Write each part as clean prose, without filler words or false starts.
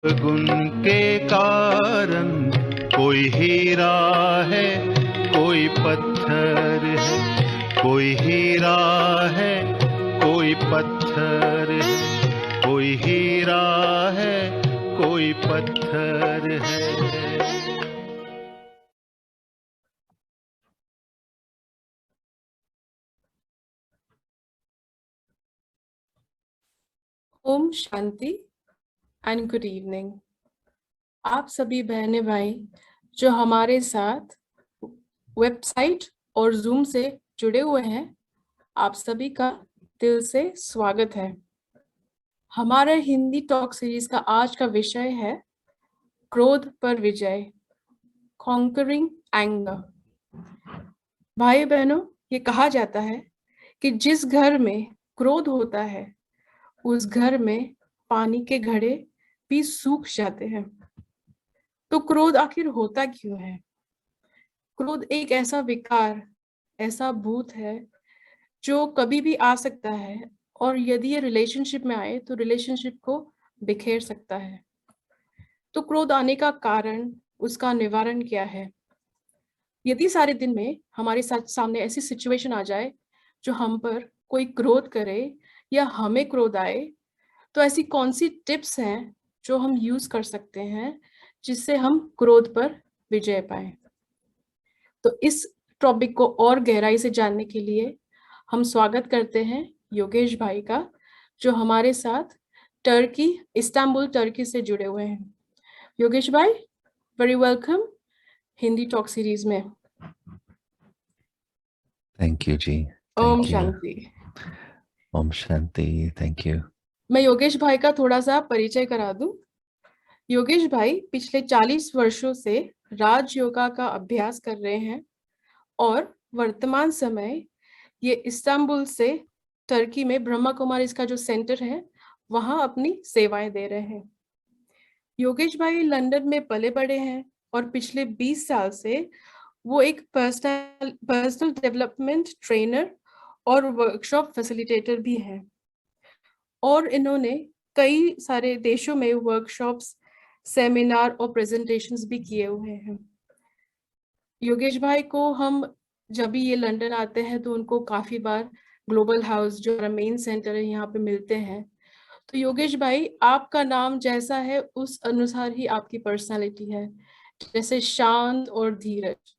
गुण के कारण कोई हीरा है, कोई पत्थर है। कोई हीरा है, कोई पत्थर है। कोई हीरा है, कोई पत्थर है। Om Shanti and good evening. आप सभी बहने भाई जो हमारे साथ वेबसाइट और जूम से जुड़े हुए हैं, आप सभी का दिल से स्वागत है। हमारे हिंदी टॉक सीरीज का आज का विषय है क्रोध पर विजय, कॉन्करिंग एंगर। भाई बहनों, ये कहा जाता है कि जिस घर में क्रोध होता है उस घर में पानी के घड़े भी सूख जाते हैं। तो क्रोध आखिर होता क्यों है? क्रोध एक ऐसा विकार, ऐसा भूत है जो कभी भी आ सकता है, और यदि ये रिलेशनशिप में आए तो रिलेशनशिप को बिखेर सकता है। तो क्रोध आने का कारण, उसका निवारण क्या है? यदि सारे दिन में हमारे साथ सामने ऐसी सिचुएशन आ जाए जो हम पर कोई क्रोध करे या हमें क्रोध आए, तो ऐसी कौन सी टिप्स हैं जो हम यूज कर सकते हैं जिससे हम क्रोध पर विजय पाए? तो इस टॉपिक को और गहराई से जानने के लिए हम स्वागत करते हैं योगेश भाई का, जो हमारे साथ टर्की, इस्तांबुल टर्की से जुड़े हुए हैं। योगेश भाई, very welcome Hindi talk series में। Thank you ji. Om thank you. Shanti. Om Shanti. Thank you. मैं योगेश भाई का थोड़ा सा परिचय करा दूं। योगेश भाई पिछले 40 वर्षों से राज योगा का अभ्यास कर रहे हैं और वर्तमान समय ये इस्तांबुल से टर्की में ब्रह्मा कुमारी इसका जो सेंटर है वहां अपनी सेवाएं दे रहे हैं। योगेश भाई लंदन में पले बड़े हैं और पिछले 20 साल से वो एक पर्सनल डेवलपमेंट ट्रेनर और वर्कशॉप फैसिलिटेटर भी हैं, और इन्होंने कई सारे देशों में वर्कशॉप्स, सेमिनार और प्रेजेंटेशंस भी किए हुए हैं। योगेश भाई को हम जब भी ये लंदन आते हैं तो उनको काफी बार ग्लोबल हाउस जो हमारा मेन सेंटर है यहाँ पे मिलते हैं। तो योगेश भाई, आपका नाम जैसा है उस अनुसार ही आपकी पर्सनालिटी है, जैसे शांत और धीरज।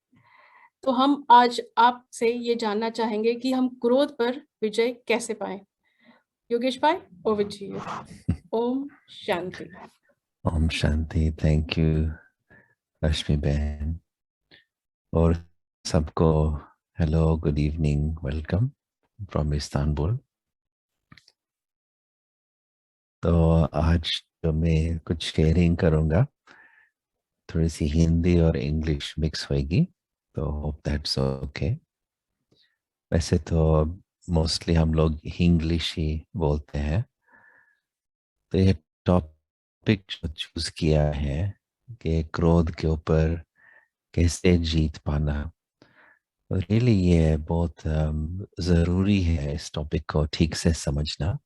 तो हम आज आपसे ये जानना चाहेंगे कि हम क्रोध पर विजय कैसे पाएं। योगेश भाई, over to you. Om Shanti. Om Shanti. Thank you Rashmi बहन, और सबको hello, good evening, welcome from Istanbul. तो आज जो मैं कुछ शेयरिंग करूँगा, थोड़ी सी हिंदी और इंग्लिश मिक्स होएगी, तो होप दैट्स ओके। वैसे तो मोस्टली हम लोग इंग्लिश ही बोलते हैं। तो ये टॉपिक जो चूज किया है कि क्रोध के ऊपर कैसे जीत पाना, रियली ये बहुत ज़रूरी है इस टॉपिक को ठीक से समझना,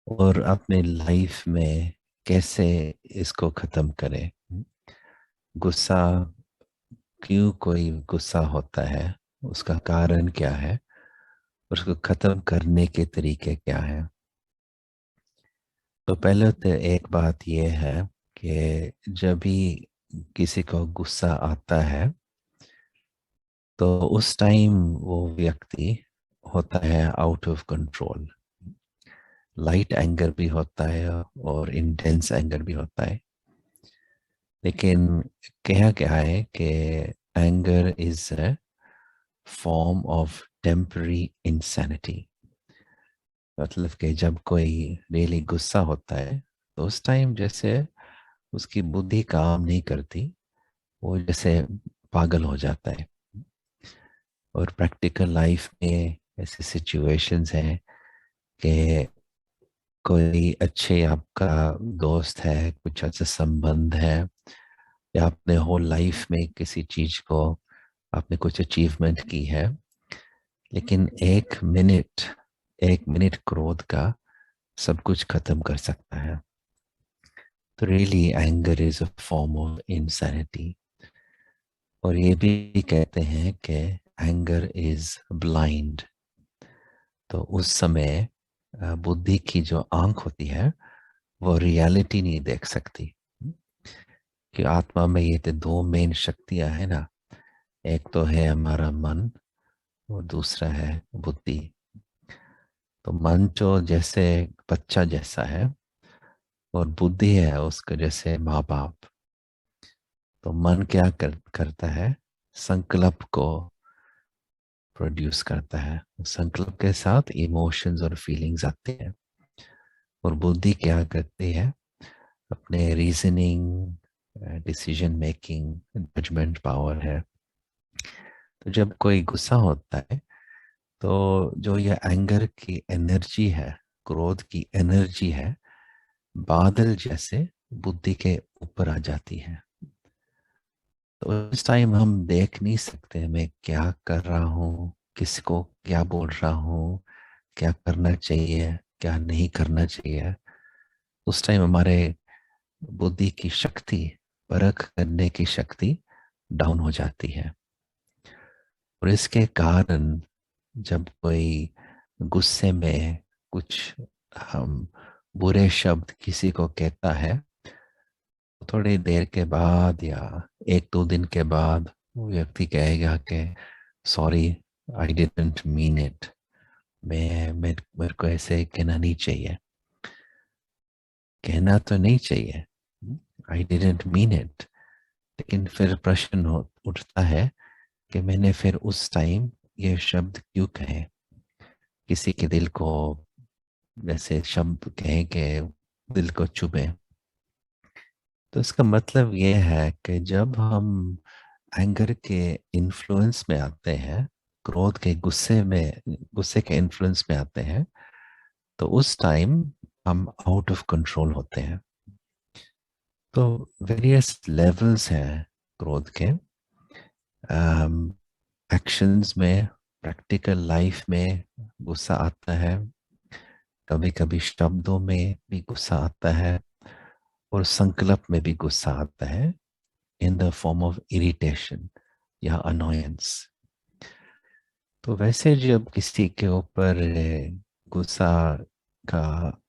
और अपने लाइफ में कैसे इसको ख़त्म करें। गुस्सा, क्यों कोई गुस्सा होता है, उसका कारण क्या है, उसको ख़त्म करने के तरीके क्या हैं। तो पहले तो एक बात ये है कि जब भी किसी को गुस्सा आता है तो उस टाइम वो व्यक्ति होता है out of control. Light anger भी होता है और इंटेंस एंगर भी होता है, लेकिन कहा क्या है कि anger is a form of temporary insanity. मतलब कि जब कोई रियली गुस्सा होता है तो उस टाइम जैसे उसकी बुद्धि काम नहीं करती, वो जैसे पागल हो जाता है। और प्रैक्टिकल लाइफ में ऐसे सिचुएशंस हैं कि कोई अच्छे आपका दोस्त है, कुछ अच्छा संबंध है, या आपने होल लाइफ में किसी चीज को आपने कुछ अचीवमेंट की है, लेकिन एक मिनट क्रोध का सब कुछ खत्म कर सकता है। तो really anger is a form of insanity. और ये भी कहते हैं कि एंगर इज ब्लाइंड। तो उस समय बुद्धि की जो आंख होती है वो रियलिटी नहीं देख सकती। कि आत्मा में ये तो दो मेन शक्तियां है ना, एक तो है हमारा मन और दूसरा है बुद्धि। तो मन जो जैसे बच्चा जैसा है और बुद्धि है उसके जैसे माँ बाप। तो मन क्या करता है, संकल्प को प्रोड्यूस करता है, संकल्प के साथ इमोशंस और फीलिंग्स आते हैं। और बुद्धि क्या करती है, अपने reasoning, decision making, judgment power है। तो जब कोई गुस्सा होता है तो जो ये एंगर की एनर्जी है, क्रोध की एनर्जी है, बादल जैसे बुद्धि के ऊपर आ जाती है। तो उस टाइम हम देख नहीं सकते मैं क्या कर रहा हूँ, किसको क्या बोल रहा हूँ, क्या करना चाहिए क्या नहीं करना चाहिए। उस टाइम हमारे बुद्धि की शक्ति, परख करने की शक्ति डाउन हो जाती है। और इसके कारण जब कोई गुस्से में कुछ हम बुरे शब्द किसी को कहता है, तो थोड़ी देर के बाद या एक दो दिन के बाद वो व्यक्ति कहेगा कि sorry, I didn't mean it. मेरे को ऐसे कहना नहीं चाहिए, कहना तो नहीं चाहिए, आई डिडंट मीन इट। लेकिन फिर प्रश्न उठता है कि मैंने फिर उस टाइम ये शब्द क्यों कहे, किसी के दिल को वैसे शब्द कहें कि दिल को चुभे। तो इसका मतलब ये है कि जब हम एंगर के इन्फ्लुएंस में आते हैं, क्रोध के गुस्से के इन्फ्लुएंस में आते हैं, तो उस टाइम हम आउट ऑफ कंट्रोल होते हैं। तो वेरियस लेवल्स हैं क्रोध के। एक्शंस में, प्रैक्टिकल लाइफ में गुस्सा आता है, कभी कभी शब्दों में भी गुस्सा आता है, और संकल्प में भी गुस्सा आता है in the form of irritation या अनोयंस। तो वैसे जब किसी के ऊपर गुस्सा का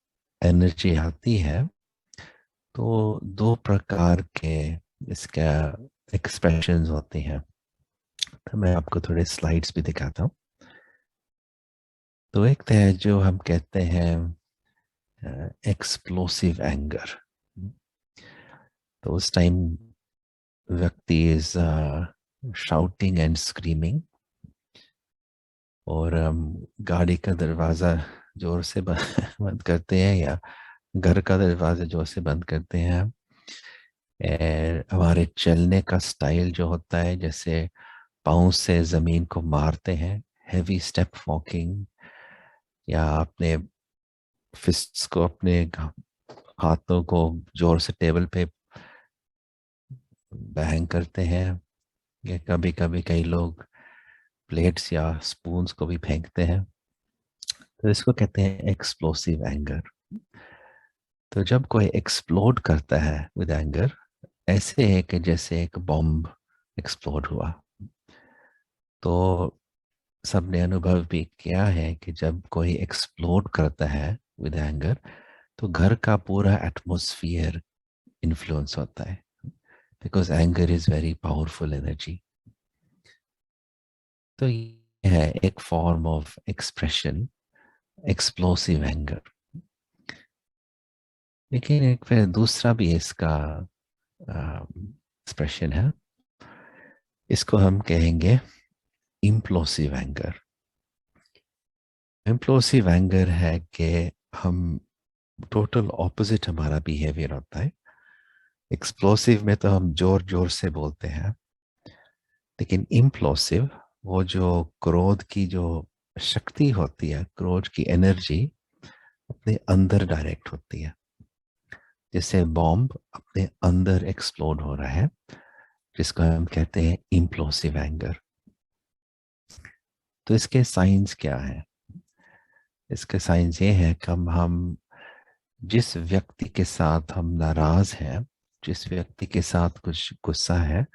एनर्जी आती है तो दो प्रकार के इसका एक्सप्रेशंस होती हैं। तो मैं आपको थोड़े स्लाइड्स भी दिखाता हूँ। तो एक तो है जो हम कहते हैं एक्सप्लोसिव एंगर। तो उस टाइम व्यक्ति इज शाउटिंग एंड स्क्रीमिंग, और गाड़ी का दरवाज़ा जोर से बंद करते हैं या घर का दरवाज़ा जोर से बंद करते हैं। हमारे चलने का स्टाइल जो होता है, जैसे पाँव से ज़मीन को मारते हैं, हैवी स्टेप वॉकिंग, या अपने फिस्ट्स को, अपने हाथों को जोर से टेबल पे बैंग करते हैं। या कभी कभी कई लोग प्लेट्स या स्पून्स को भी फेंकते हैं। तो इसको कहते हैं एक्सप्लोसिव एंगर। तो जब कोई एक्सप्लोड करता है विद एंगर, ऐसे है कि जैसे एक बॉम्ब एक्सप्लोड हुआ। तो सबने अनुभव भी किया है कि जब कोई एक्सप्लोड करता है विद एंगर तो घर का पूरा एटमॉस्फेयर इन्फ्लुएंस होता है, because anger is very powerful energy. तो ये है एक form of expression, explosive anger. लेकिन एक फिर दूसरा भी इसका एक्सप्रेशन है, इसको हम कहेंगे इम्प्लोसिव एंगर। इम्प्लोसिव एंगर है कि हम टोटल ऑपोजिट हमारा बिहेवियर होता है। एक्सप्लोसिव में तो हम जोर जोर से बोलते हैं, लेकिन इम्प्लोसिव, वो जो क्रोध की जो शक्ति होती है, क्रोध की एनर्जी अपने अंदर डायरेक्ट होती है। जैसे बॉम्ब अपने अंदर एक्सप्लोड हो रहा है, जिसको हम कहते हैं इम्प्लोसिव एंगर। तो इसके साइंस क्या है? इसके साइंस ये है कि हम जिस व्यक्ति के साथ हम नाराज हैं, जिस व्यक्ति के साथ कुछ गुस्सा है,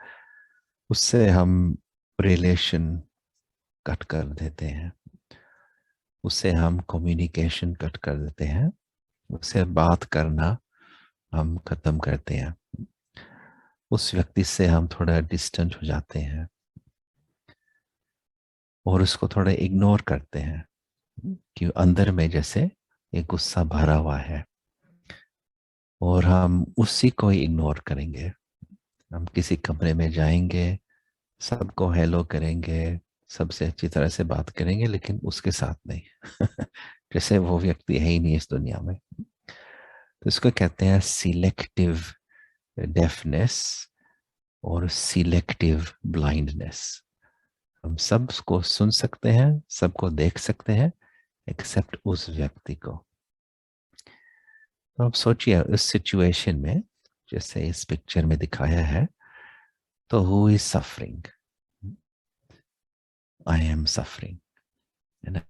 उससे हम रिलेशन कट कर देते हैं, उससे हम कम्युनिकेशन कट कर देते हैं, उससे बात करना हम खत्म करते हैं, उस व्यक्ति से हम थोड़ा डिस्टेंट हो जाते हैं और उसको थोड़ा इग्नोर करते हैं कि अंदर में जैसे एक गुस्सा भरा हुआ है और हम उसी को ही इग्नोर करेंगे। हम किसी कमरे में जाएंगे, सबको हेलो करेंगे, सबसे अच्छी तरह से बात करेंगे, लेकिन उसके साथ नहीं जैसे वो व्यक्ति है ही नहीं इस दुनिया में। तो इसको कहते हैं सिलेक्टिव डेफनेस और सिलेक्टिव ब्लाइंडनेस। हम सबको सुन सकते हैं, सबको देख सकते हैं, एक्सेप्ट उस व्यक्ति को। तो आप सोचिए इस सिचुएशन में, जैसे इस पिक्चर में दिखाया है, तो who is suffering? I am suffering, है ना?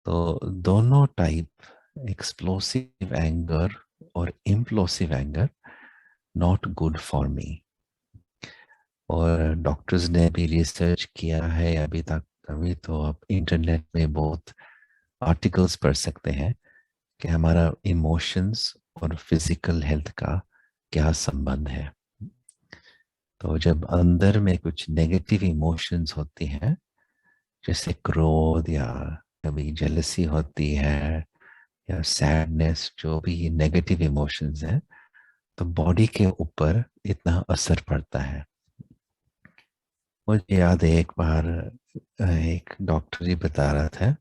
तो दोनों टाइप, एक्सप्लोसिव एंगर और इम्प्लोसिव anger, not good for me. और डॉक्टर्स ने भी रिसर्च किया है अभी तक। अभी तो आप इंटरनेट में बहुत आर्टिकल्स पढ़ सकते हैं कि हमारा इमोशंस और फिजिकल हेल्थ का क्या संबंध है। तो जब अंदर में कुछ नेगेटिव इमोशंस होती हैं, जैसे क्रोध या कभी जेलसी होती है या सैडनेस, जो भी ये नेगेटिव इमोशंस हैं, तो बॉडी के ऊपर इतना असर पड़ता है। मुझे याद है एक बार एक डॉक्टर ही बता रहा था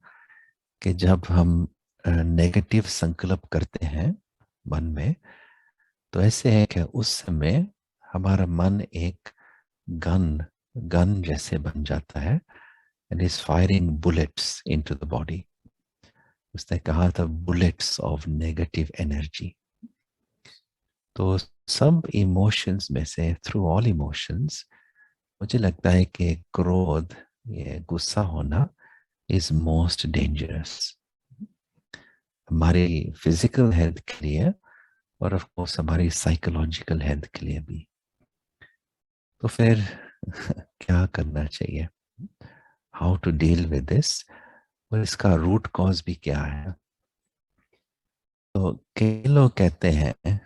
कि जब हम नेगेटिव संकल्प करते हैं मन में, तो ऐसे है कि उस समय हमारा मन एक गन गन जैसे बन जाता है and is firing bullets into the body. उसने कहा था बुलेट्स ऑफ नेगेटिव एनर्जी। तो सब इमोशंस में से, थ्रू ऑल इमोशंस, मुझे लगता है कि क्रोध, ये गुस्सा होना इज मोस्ट डेंजरस हमारी फिजिकल हेल्थ के लिए और ऑफ कोर्स हमारी साइकोलॉजिकल हेल्थ के लिए भी। तो फिर क्या करना चाहिए? How to deal with this? और इसका रूट कॉज भी क्या है? तो कई लोग कहते हैं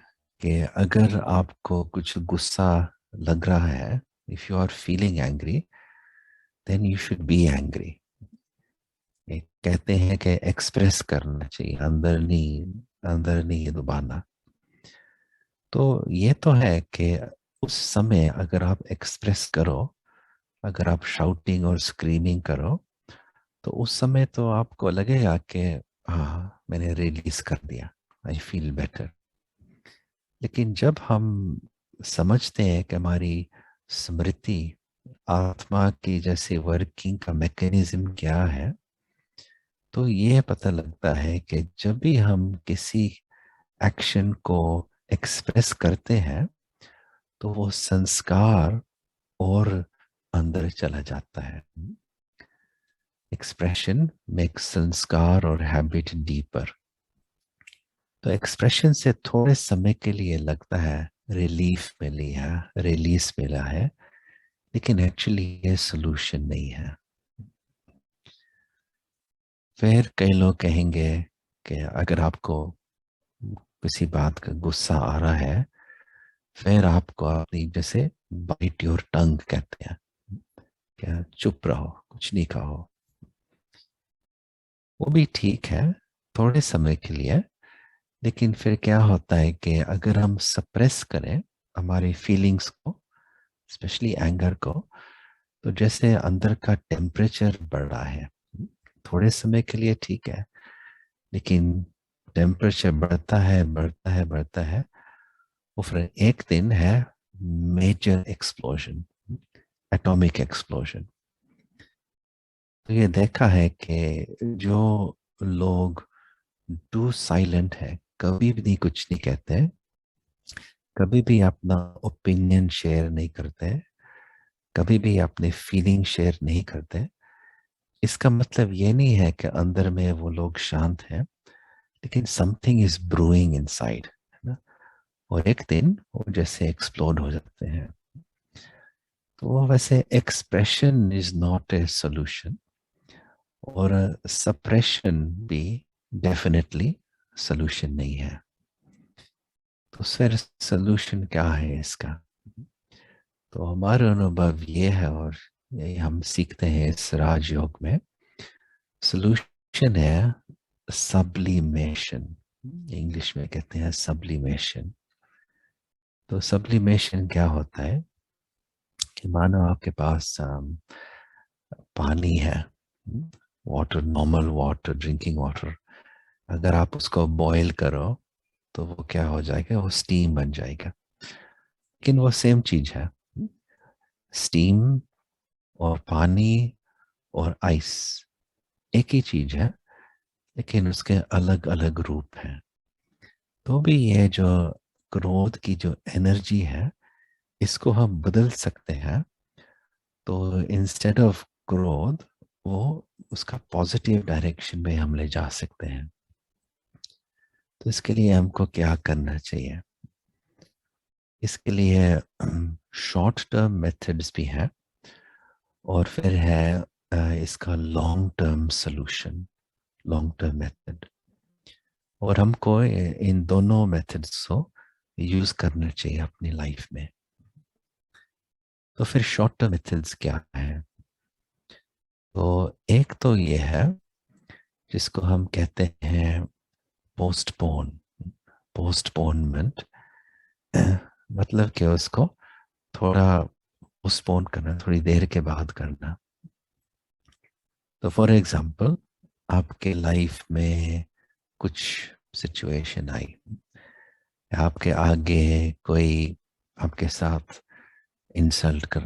कि अगर आपको कुछ गुस्सा लग रहा है, if you are feeling angry, then you should be angry. कहते हैं कि एक्सप्रेस करना चाहिए, अंदर नहीं दबाना। तो ये तो है कि उस समय अगर आप एक्सप्रेस करो, अगर आप शाउटिंग और स्क्रीमिंग करो, तो उस समय तो आपको लगेगा कि हाँ, मैंने रिलीज कर दिया, आई फील बेटर। लेकिन जब हम समझते हैं कि हमारी स्मृति, आत्मा की जैसे वर्किंग का मैकेनिज्म क्या है, तो ये पता लगता है कि जब भी हम किसी एक्शन को एक्सप्रेस करते हैं, तो वो संस्कार और अंदर चला जाता है। एक्सप्रेशन मेक संस्कार और हैबिट डीपर। तो एक्सप्रेशन से थोड़े समय के लिए लगता है रिलीफ मिली है, रिलीज मिला है, लेकिन एक्चुअली ये सोल्यूशन नहीं है। फिर कई लोग कहेंगे कि अगर आपको किसी बात का गुस्सा आ रहा है, फिर आपको अपनी जैसे बाइट योर टंग कहते हैं, क्या चुप रहो, कुछ नहीं कहो। वो भी ठीक है थोड़े समय के लिए, लेकिन फिर क्या होता है कि अगर हम सप्रेस करें हमारी फीलिंग्स को, स्पेशली एंगर को, तो जैसे अंदर का टेम्परेचर बढ़ रहा है, थोड़े समय के लिए ठीक है, लेकिन टेम्परेचर बढ़ता है बढ़ता है बढ़ता है, वो फिर एक दिन है मेजर एक्सप्लोजन, एटॉमिक एक्सप्लोजन। तो ये देखा है कि जो लोग टू साइलेंट है, कभी भी नहीं कुछ नहीं कहते, कभी भी अपना ओपिनियन शेयर नहीं करते, कभी भी अपने फीलिंग शेयर नहीं करते, इसका मतलब ये नहीं है कि अंदर में वो लोग शांत हैं, लेकिन समथिंग इज ब्रूइंग इनसाइड, है ना, और एक दिन वो जैसे एक्सप्लोड हो जाते हैं। तो वो वैसे expression is not a solution, और सप्रेशन भी डेफिनेटली सोल्यूशन नहीं है। तो फिर सोल्यूशन क्या है इसका? तो हमारा अनुभव ये है, और यही हम सीखते हैं इस राजयोग में, सोल्यूशन है सब्लिमेशन। इंग्लिश में कहते हैं सब्लिमेशन। तो सब्लिमेशन क्या होता है कि मानो आपके पास पानी है, water, normal water, drinking water, अगर आप उसको बॉईल करो तो वो क्या हो जाएगा, वो स्टीम बन जाएगा। लेकिन वो सेम चीज है, स्टीम और पानी और आइस एक ही चीज है, लेकिन उसके अलग अलग रूप हैं। तो भी ये जो क्रोध की जो एनर्जी है, इसको हम बदल सकते हैं। तो इंस्टेड ऑफ क्रोध, वो उसका पॉजिटिव डायरेक्शन में हम ले जा सकते हैं। तो इसके लिए हमको क्या करना चाहिए? इसके लिए शॉर्ट टर्म मेथड्स भी हैं, और फिर है इसका long term solution, long term method. और हमको इन दोनों मेथड्स को यूज करना चाहिए अपनी लाइफ में। तो फिर शॉर्ट टर्म मेथड्स क्या है? तो एक तो ये है जिसको हम कहते हैं पोस्टपोनमेंट। मतलब कि उसको थोड़ा पोस्टपोन करना, थोड़ी देर के बाद करना। तो फॉर एग्जांपल, आपके लाइफ में कुछ सिचुएशन आई, आपके आगे कोई आपके साथ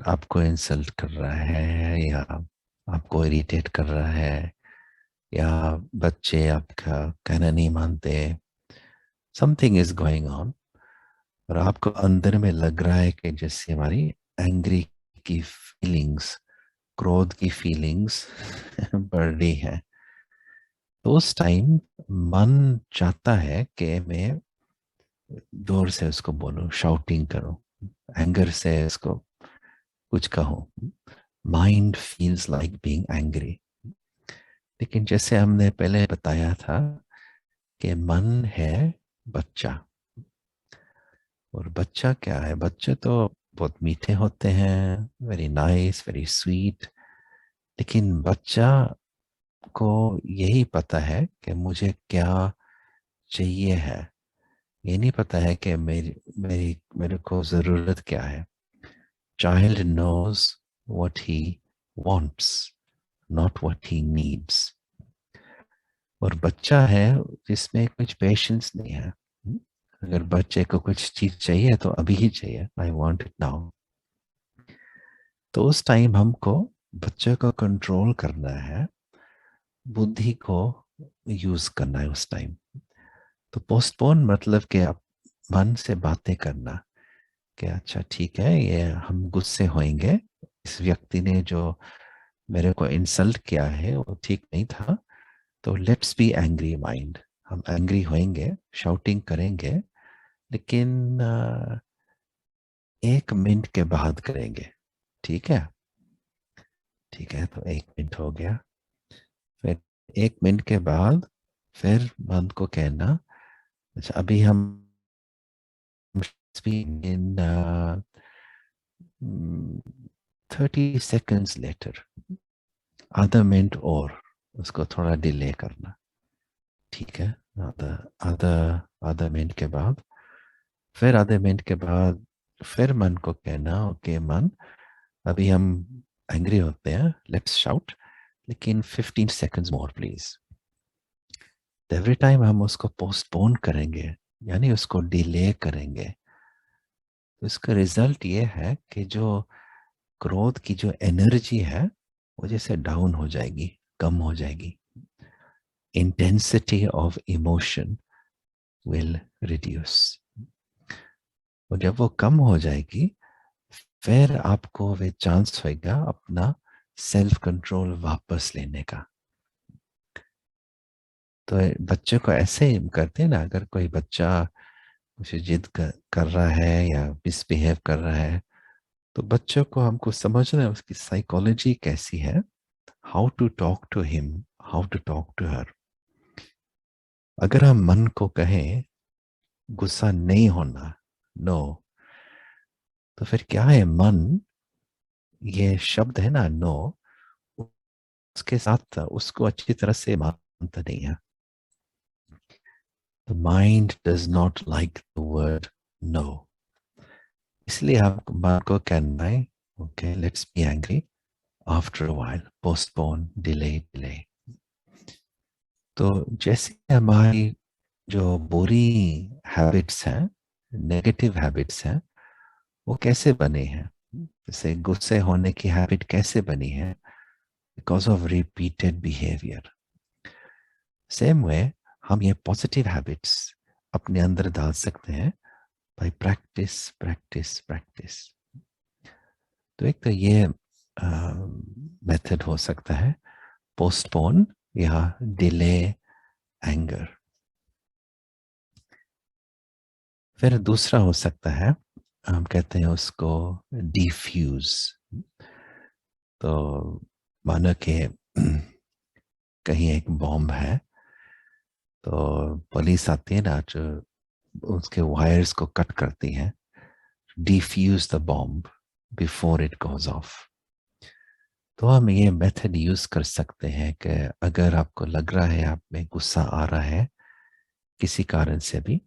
आपको इंसल्ट कर रहा है, या आपको इरिटेट कर रहा है, या बच्चे आपका कहना नहीं मानते, समथिंग इज गोइंग ऑन, और आपको अंदर में लग रहा है कि जैसे हमारी एंग्री की फीलिंग्स, क्रोध की फीलिंग्स बढ़ रही है। तो उस टाइम मन चाहता है कि मैं जोर से उसको बोलूं, शाउटिंग करूं, एंगर से उसको कुछ कहूं। Mind feels like being angry. लेकिन जैसे हमने पहले बताया था कि मन है बच्चा, और बच्चा क्या है? बच्चे तो बहुत मीठे होते हैं, वेरी नाइस, वेरी स्वीट। लेकिन बच्चा को यही पता है कि मुझे क्या चाहिए है, ये नहीं पता है कि मेरे को ज़रूरत क्या है। Child knows what he wants, not what he needs. और बच्चा है जिसमें कुछ पेशेंस नहीं है। अगर बच्चे को कुछ चीज चाहिए तो अभी ही चाहिए, आई वांट इट नाउ। तो उस टाइम हमको बच्चे को कंट्रोल करना है, बुद्धि को यूज करना है उस टाइम। तो पोस्टपोन मतलब कि आप मन से बातें करना कि अच्छा ठीक है, ये हम गुस्से होंगे, इस व्यक्ति ने जो मेरे को इंसल्ट किया है वो ठीक नहीं था, तो लेट्स बी एंग्री माइंड। हम एंग्री होंगे, शाउटिंग करेंगे, लेकिन 1 मिनट के बाद करेंगे। ठीक है? ठीक है, तो 1 मिनट हो गया। फिर 1 मिनट के बाद फिर मन को कहना, अच्छा अभी हम इन 30 सेकेंड्स लेटर, आधा मिनट और उसको थोड़ा डिले करना। ठीक है? आधा आधा आधा मिनट के बाद, फिर आधे मिनट के बाद फिर मन को कहना, ओके मन, अभी हम एंग्री होते हैं, लेट्स शाउट, लेकिन 15 seconds more please. Every time हम उसको पोस्टपोन करेंगे, यानी उसको डिले करेंगे, तो इसका रिजल्ट ये है कि जो क्रोध की जो एनर्जी है वो जैसे डाउन हो जाएगी, कम हो जाएगी। Intensity of emotion will reduce. और जब वो कम हो जाएगी, फिर आपको वे चांस होगा अपना सेल्फ कंट्रोल वापस लेने का। तो बच्चों को ऐसे करते हैं ना, अगर कोई बच्चा कुछ जिद कर रहा है या मिसबिहेव कर रहा है, तो बच्चों को हमको समझना है उसकी साइकोलॉजी कैसी है, how to talk to him, how to talk to her. अगर हम मन को कहें गुस्सा नहीं होना, नो, तो फिर क्या है मन, ये शब्द है ना नो, उसके साथ उसको अच्छी तरह से मानता नहीं है। The mind does not like the word no. इसलिए आप मन को कहना है, okay, let's be angry after a while, postpone, delay. तो जैसे हमारी जो बुरी हैबिट्स हैं, नेगेटिव हैबिट्स हैं, वो कैसे बने हैं, जैसे गुस्से होने की हैबिट कैसे बनी है, because of repeated behaviour. Same way हम ये पॉजिटिव हैबिट्स अपने अंदर डाल सकते हैं बाय प्रैक्टिस। तो एक तो ये मेथड हो सकता है, पोस्टपोन या डिले एंगर। फिर दूसरा हो सकता है, हम कहते हैं उसको डिफ्यूज। तो मानो कि कहीं एक बॉम्ब है, तो पुलिस आती है ना, जो उसके वायर्स को कट करती है, defuse the bomb before it goes off. तो हम ये मेथड यूज कर सकते हैं कि अगर आपको लग रहा है आप में गुस्सा आ रहा है किसी कारण से भी,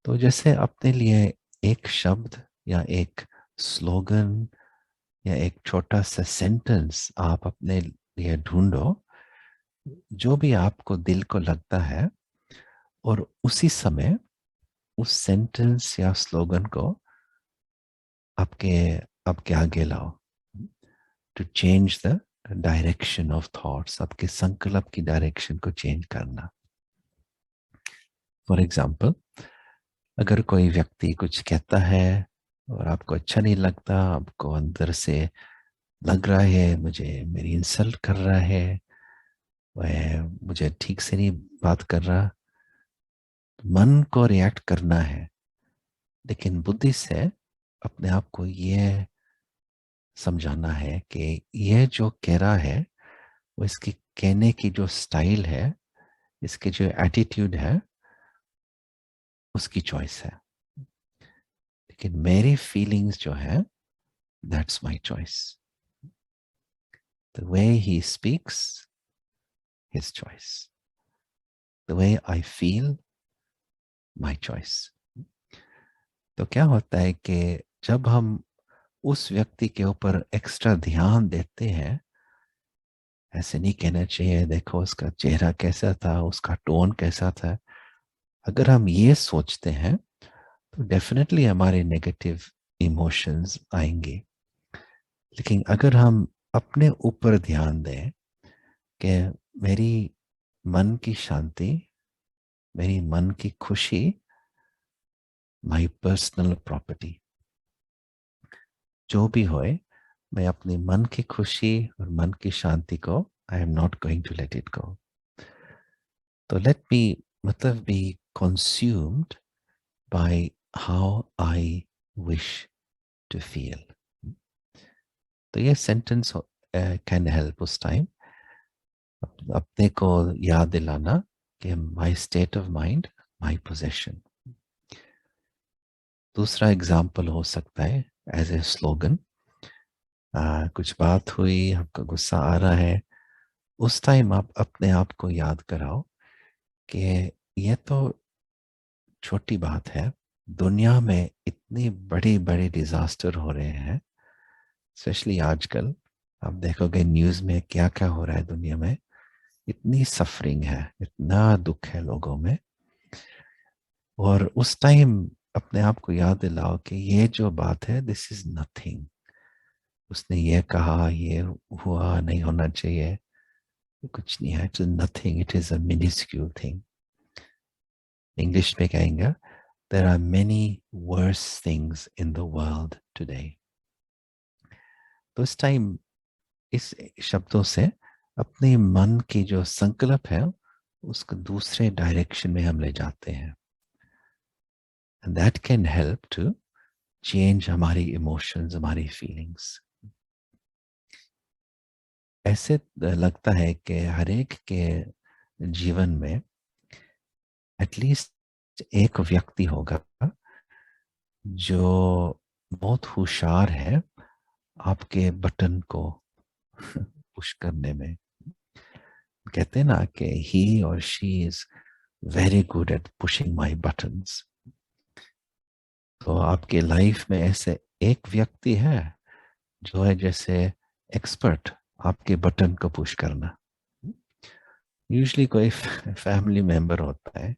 तो जैसे अपने लिए एक शब्द या एक स्लोगन या एक छोटा सा सेंटेंस आप अपने लिए ढूंढो, जो भी आपको दिल को लगता है, और उसी समय उस सेंटेंस या स्लोगन को आपके आपके आगे लाओ, to change the direction of thoughts, आपके संकल्प की डायरेक्शन को चेंज करना। फॉर एग्जाम्पल, अगर कोई व्यक्ति कुछ कहता है और आपको अच्छा नहीं लगता, आपको अंदर से लग रहा है मुझे मेरी इंसल्ट कर रहा है, वह मुझे ठीक से नहीं बात कर रहा, तो मन को रिएक्ट करना है, लेकिन बुद्धि से अपने आप को ये समझाना है कि यह जो कह रहा है वो इसकी कहने की जो स्टाइल है, इसके जो एटीट्यूड है, उसकी चॉइस है, लेकिन मेरी फीलिंग्स जो है, that's my choice. The way he speaks, his choice. The way I feel, my choice. तो क्या होता है कि जब हम उस व्यक्ति के ऊपर एक्स्ट्रा ध्यान देते हैं, ऐसे नहीं कहना चाहिए, देखो उसका चेहरा कैसा था, उसका टोन कैसा था, अगर हम ये सोचते हैं तो डेफिनेटली हमारे नेगेटिव इमोशंस आएंगे। लेकिन अगर हम अपने ऊपर ध्यान दें कि मेरी मन की शांति, मेरी मन की खुशी, माय पर्सनल प्रॉपर्टी, जो भी होए, मैं अपने मन की खुशी और मन की शांति को I am not going to let it go. तो लेट मी मतलब be consumed by how I wish to feel. तो ये सेंटेंस कैन हेल्प उस टाइम अपने को याद दिलाना कि my state of mind, my possession. दूसरा एग्जाम्पल हो सकता है एज ए स्लोगन, कुछ बात हुई, आपका गुस्सा आ रहा है, उस टाइम आप अपने आप को याद कराओ कि ये तो छोटी बात है, दुनिया में इतनी बड़ी बड़ी डिजास्टर हो रहे हैं, स्पेशली आजकल आप देखोगे न्यूज़ में क्या क्या हो रहा है दुनिया में, इतनी सफरिंग है, इतना दुख है लोगों में। और उस टाइम अपने आप को याद दिलाओ कि ये जो बात है, दिस इज नथिंग, उसने ये कहा, ये हुआ, नहीं होना चाहिए, कुछ नहीं है, it's nothing, it is a miniscule thing. English में कहेंगे, there are many worse things in the world today. तो इस टाइम इस शब्दों से अपने मन की जो संकल्प है उसको दूसरे डायरेक्शन में हम ले जाते हैं। And that can help to change हमारी इमोशंस, हमारी फीलिंग्स। ऐसे लगता है कि हर एक के जीवन में एटलीस्ट एक व्यक्ति होगा जो बहुत होशियार है आपके बटन को पुश करने में। कहते हैं ना कि ही और she is very good at pushing my buttons. तो आपके लाइफ में ऐसे एक व्यक्ति है जो है जैसे एक्सपर्ट आपके बटन को पुश करना। यूजुअली कोई फैमिली मेंबर होता है,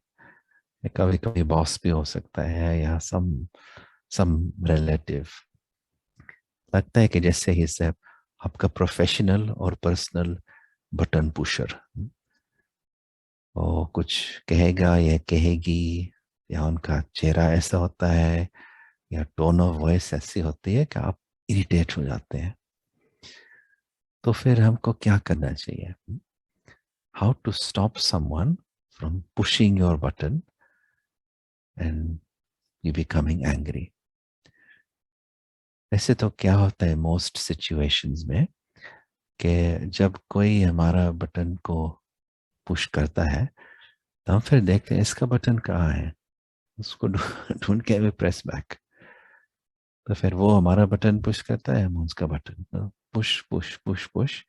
कभी कभी बॉस भी हो सकता है, या सम रिलेटिव। लगता है कि जैसे ही से आपका प्रोफेशनल और पर्सनल बटन पुशर। वो कुछ कहेगा या कहेगी, या उनका चेहरा ऐसा होता है, या टोन ऑफ वॉइस ऐसी होती है कि आप इरिटेट हो जाते हैं। तो फिर हमको क्या करना चाहिए? How to stop someone from pushing your button and you becoming angry. वैसे तो क्या होता है मोस्ट सिचुएशंस में कि जब कोई हमारा बटन को पुश करता है तो हम फिर देखते हैं इसका बटन कहाँ है, उसको ढूंढ के भी प्रेस बैक। तो फिर वो हमारा बटन पुश करता है, हम उसका button push push push push.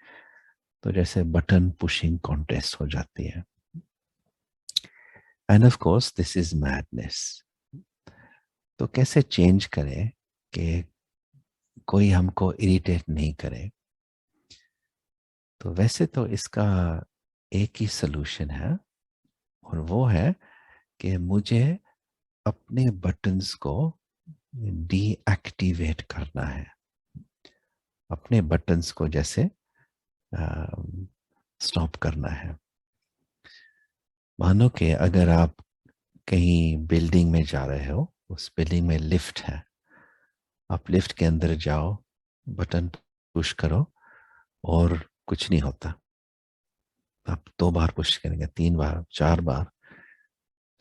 तो जैसे बटन पुशिंग कॉन्टेस्ट हो जाती है। End of course this is madness. तो कैसे चेंज करें कि कोई हमको इरिटेट नहीं करे? तो वैसे तो इसका एक ही सलूशन है, और वो है कि मुझे अपने बटन्स को डीएक्टिवेट करना है। अपने बटन्स को जैसे स्टॉप करना है। मानो कि अगर आप कहीं बिल्डिंग में जा रहे हो, उस बिल्डिंग में लिफ्ट है, आप लिफ्ट के अंदर जाओ, बटन पुश करो और कुछ नहीं होता। आप 2 बार पुश करेंगे, 3 बार, 4 बार,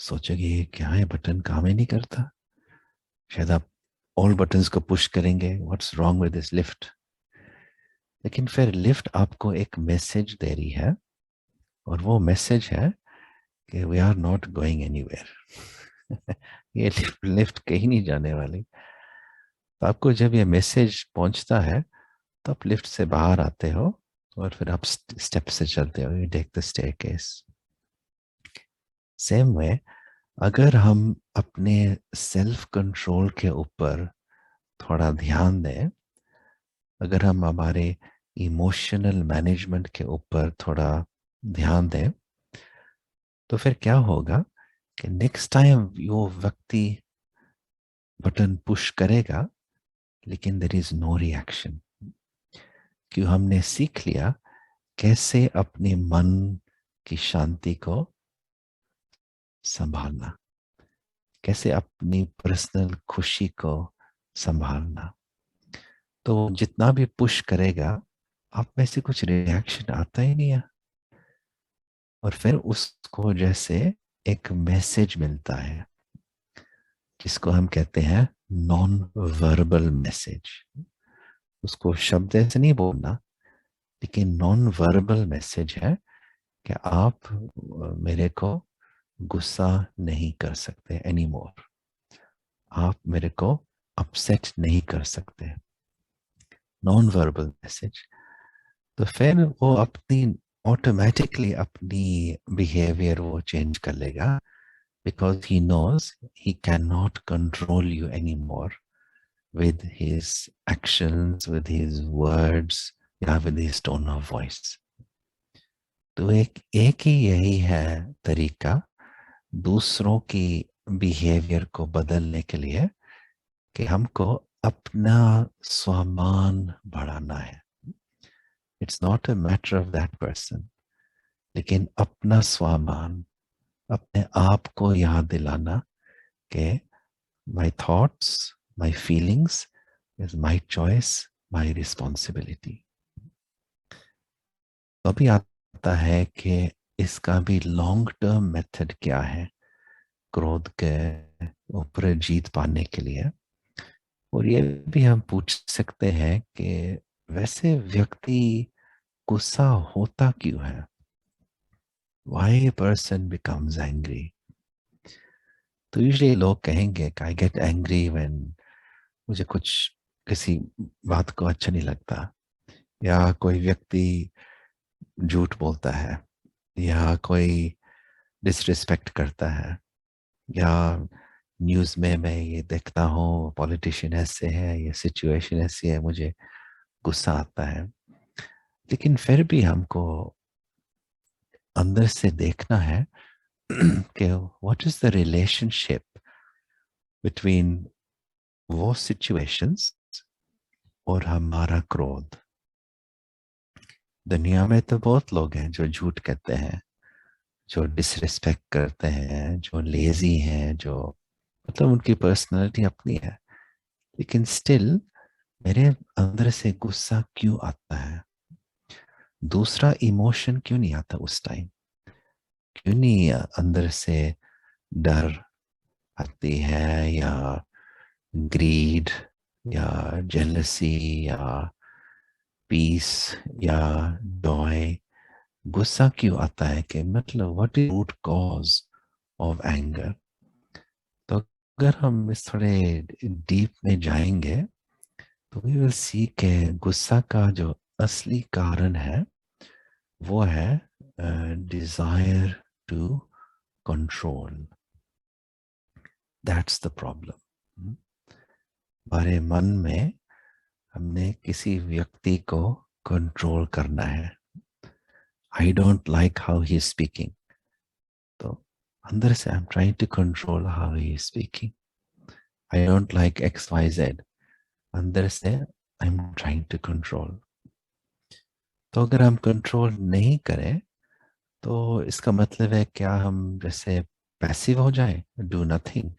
सोचोगे ये क्या है, बटन काम ही नहीं करता। शायद आप ऑल बटन्स को पुश करेंगे, what's wrong with this lift. लेकिन फिर लिफ्ट आपको एक मैसेज दे रही है, और वो मैसेज है कि we are not going anywhere. ये लिफ्ट कहीं नहीं जाने वाली। तो आपको जब ये मैसेज पहुंचता है तो आप लिफ्ट से बाहर आते हो, और फिर आप स्टेप से चलते हो, you take the staircase. Same way, अगर हम अपने सेल्फ कंट्रोल के ऊपर थोड़ा ध्यान दें, अगर हम हमारे इमोशनल मैनेजमेंट के ऊपर थोड़ा ध्यान दें, तो फिर क्या होगा कि नेक्स्ट टाइम वो व्यक्ति बटन पुश करेगा, लेकिन देयर इज नो रिएक्शन। क्यों? हमने सीख लिया कैसे अपने मन की शांति को संभालना, कैसे अपनी पर्सनल खुशी को संभालना। तो जितना भी पुश करेगा, आप में से कुछ रिएक्शन आता ही नहीं है, और फिर उसको जैसे एक मैसेज मिलता है, जिसको हम कहते हैं नॉन वर्बल मैसेज। उसको शब्द ऐसे नहीं बोलना, लेकिन नॉन वर्बल मैसेज है कि आप मेरे को गुस्सा नहीं कर सकते एनी मोर, आप मेरे को अपसेट नहीं कर सकते। Non verbal message. तो फिर वो अपनी ऑटोमेटिकली अपनी बिहेवियर वो चेंज कर लेगा, because he knows he cannot control you anymore with his actions, with his words, या with his tone of voice. तो एक ही यही है तरीका दूसरों की बिहेवियर को बदलने के लिए, कि हमको अपना स्वामान बढ़ाना है। It's not a matter of that person, लेकिन अपना स्वामान, अपने आप को याद दिलाना कि my thoughts, my feelings is my choice, my responsibility. तो अभी आता है कि इसका भी लॉन्ग टर्म मेथड क्या है क्रोध के ऊपर जीत पाने के लिए। और ये भी हम पूछ सकते हैं कि वैसे व्यक्ति गुस्सा होता क्यों है? Why a person becomes angry? तो यूजुअली लोग कहेंगे कि आई गेट एंग्री व्हेन मुझे कुछ किसी बात को अच्छा नहीं लगता, या कोई व्यक्ति झूठ बोलता है, या कोई डिसरिस्पेक्ट करता है, या न्यूज़ में मैं ये देखता हूँ पॉलिटिशियन ऐसे है, ये सिचुएशन ऐसी है, मुझे गुस्सा आता है। लेकिन फिर भी हमको अंदर से देखना है कि what is the relationship between वो सिचुएशंस और हमारा क्रोध। दुनिया में तो बहुत लोग हैं जो झूठ कहते हैं, जो डिसरिस्पेक्ट करते हैं, जो लेजी हैं, जो मतलब उनकी पर्सनालिटी अपनी है, लेकिन स्टिल मेरे अंदर से गुस्सा क्यों आता है? दूसरा इमोशन क्यों नहीं आता उस टाइम? क्यों नहीं अंदर से डर आती है, या ग्रीड, या जेलसी, या पीस, या जॉय? गुस्सा क्यों आता है? कि मतलब what is root cause of anger? तो अगर हम इस थोड़े डीप में जाएंगे तो वी विल सी के गुस्सा का जो असली कारण है वो है desire to control. That's the problem. हमारे मन में हमने किसी व्यक्ति को कंट्रोल करना है। I don't like how he is speaking, तो अंदर से I am trying to control how he is speaking. I don't like X Y Z, अंदर से I am trying to control. तो अगर हम कंट्रोल नहीं करें तो इसका मतलब है क्या हम जैसे पैसिव हो जाए, डू नथिंग?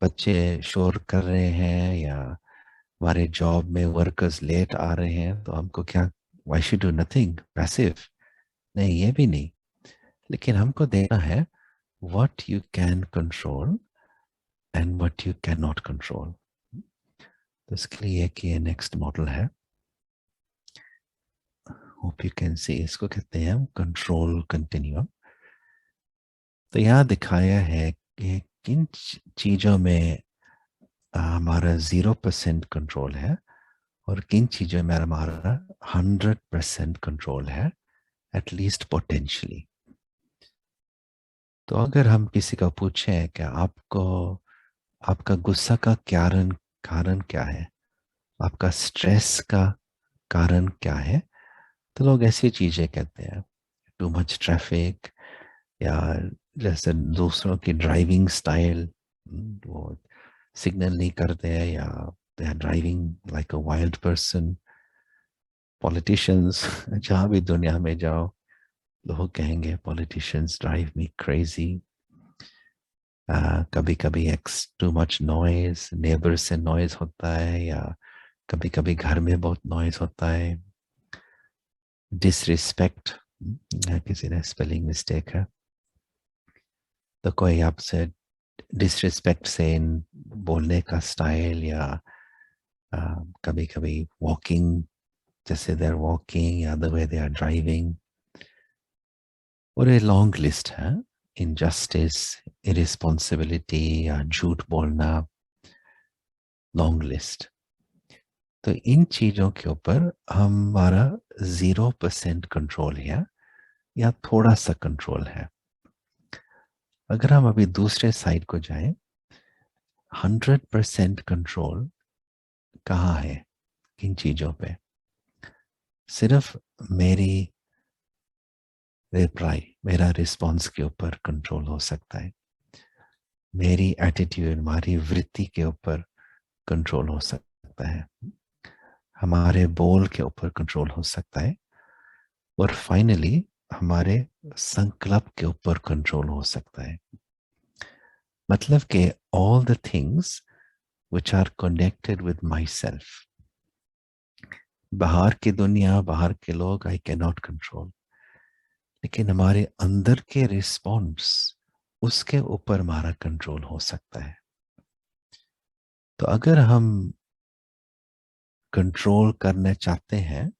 बच्चे शोर कर रहे हैं, या हमारे जॉब में वर्कर्स लेट आ रहे हैं, तो हमको क्या why should do nothing, passive? नहीं, ये भी नहीं। लेकिन हमको देखना है what you can control and what you can not control. तो इसके लिए कि ये नेक्स्ट मॉडल है, होप यू कैन सी, इसको कहते हैं कंट्रोल कंटिन्यूम। तो यहाँ दिखाया है कि किन चीज़ों में हमारा 0% कंट्रोल है और किन चीज़ों में हमारा 100% कंट्रोल है, एटलीस्ट पोटेंशियली। तो अगर हम किसी को पूछें कि आपको आपका गुस्सा का कारण क्या है, आपका स्ट्रेस का कारण क्या है, तो लोग ऐसी चीज़ें कहते हैं, टू मच ट्रैफिक, या जैसे दूसरों की ड्राइविंग स्टाइल, वो सिग्नल नहीं करते हैं, या they are driving like a wild person. Politicians, जहाँ भी दुनिया में जाओ लोग कहेंगे पॉलिटिशियंस ड्राइव मी क्रेजी। कभी कभी x too much noise, neighbour से नॉइज होता है, या कभी कभी घर में बहुत नॉइज होता है। डिसरिस्पेक्ट, किसी ने स्पेलिंग मिस्टेक है तो कोई आपसे डिसरिस्पेक्ट से बोलने का स्टाइल, या कभी कभी वॉकिंग, जैसे दे आर वॉकिंग या the way they are driving. और ये लॉन्ग लिस्ट है, इनजस्टिस, इरिस्पॉन्सिबिलिटी, या झूठ बोलना, लॉन्ग लिस्ट। तो इन चीज़ों के ऊपर हमारा 0% कंट्रोल है, या थोड़ा सा कंट्रोल है। अगर हम अभी दूसरे साइड को जाएं, 100% कंट्रोल कहाँ है, किन चीज़ों पे? सिर्फ मेरी रिप्लाई, मेरा रिस्पॉन्स के ऊपर कंट्रोल हो सकता है। मेरी एटीट्यूड, हमारी वृत्ति के ऊपर कंट्रोल हो सकता है। हमारे बोल के ऊपर कंट्रोल हो सकता है। और फाइनली हमारे संकल्प के ऊपर कंट्रोल हो सकता है। मतलब कि all the things which are connected with myself, बाहर की दुनिया, बाहर के लोग आई कैन नॉट कंट्रोल, लेकिन हमारे अंदर के रिस्पॉन्स, उसके ऊपर हमारा कंट्रोल हो सकता है। तो अगर हम कंट्रोल करना चाहते हैं,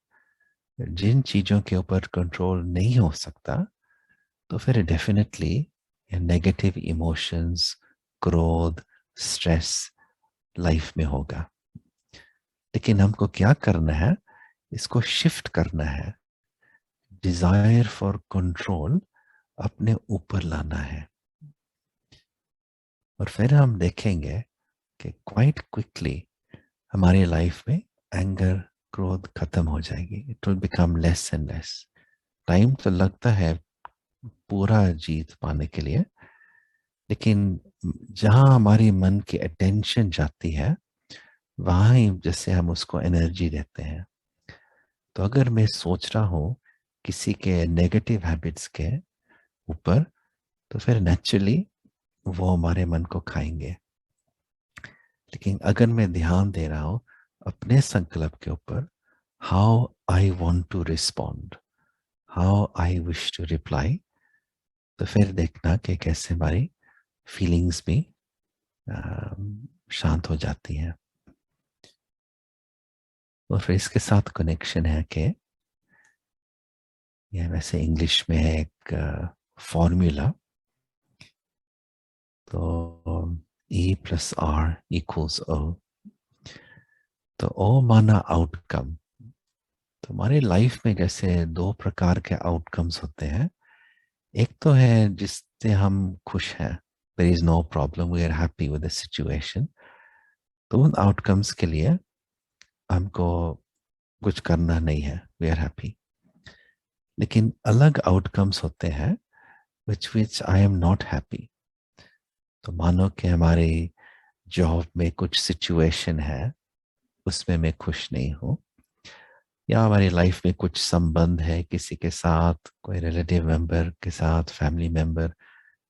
जिन चीज़ों के ऊपर कंट्रोल नहीं हो सकता, तो फिर डेफिनेटली नेगेटिव इमोशंस, क्रोध, स्ट्रेस लाइफ में होगा। लेकिन हमको क्या करना है, इसको शिफ्ट करना है, डिजायर फॉर कंट्रोल अपने ऊपर लाना है। और फिर हम देखेंगे कि क्वाइट क्विकली हमारी लाइफ में एंगर, क्रोध खत्म हो जाएगी। It will become less and less. Time तो लगता है पूरा जीत पाने के लिए, लेकिन जहां हमारी मन की अटेंशन जाती है, वहां ही जैसे हम उसको एनर्जी देते हैं। तो अगर मैं सोच रहा हूँ किसी के नेगेटिव हैबिट्स के ऊपर, तो फिर नेचुरली वो हमारे मन को खाएंगे। लेकिन अगर मैं ध्यान दे रहा हूँ अपने संकल्प के ऊपर, how I want to respond, how I wish to reply, तो फिर देखना कि कैसे हमारी फीलिंग्स भी शांत हो जाती हैं। और फिर इसके साथ कनेक्शन है कि यह वैसे इंग्लिश में है एक फॉर्मूला, तो E+R=O। तो O माना आउटकम। तो हमारी लाइफ में जैसे दो प्रकार के आउटकम्स होते हैं। एक तो है जिससे हम खुश हैं, there is no problem, we are happy with the situation. तो उन आउटकम्स के लिए हमको कुछ करना नहीं है, वी आर हैप्पी। लेकिन अलग आउटकम्स होते हैं विच आई एम नॉट हैप्पी। तो मानो कि हमारी जॉब में कुछ सिचुएशन है, उसमें मैं खुश नहीं हूँ, या हमारी लाइफ में कुछ संबंध है किसी के साथ, कोई रिलेटिव मेंबर के साथ, फैमिली मेंबर,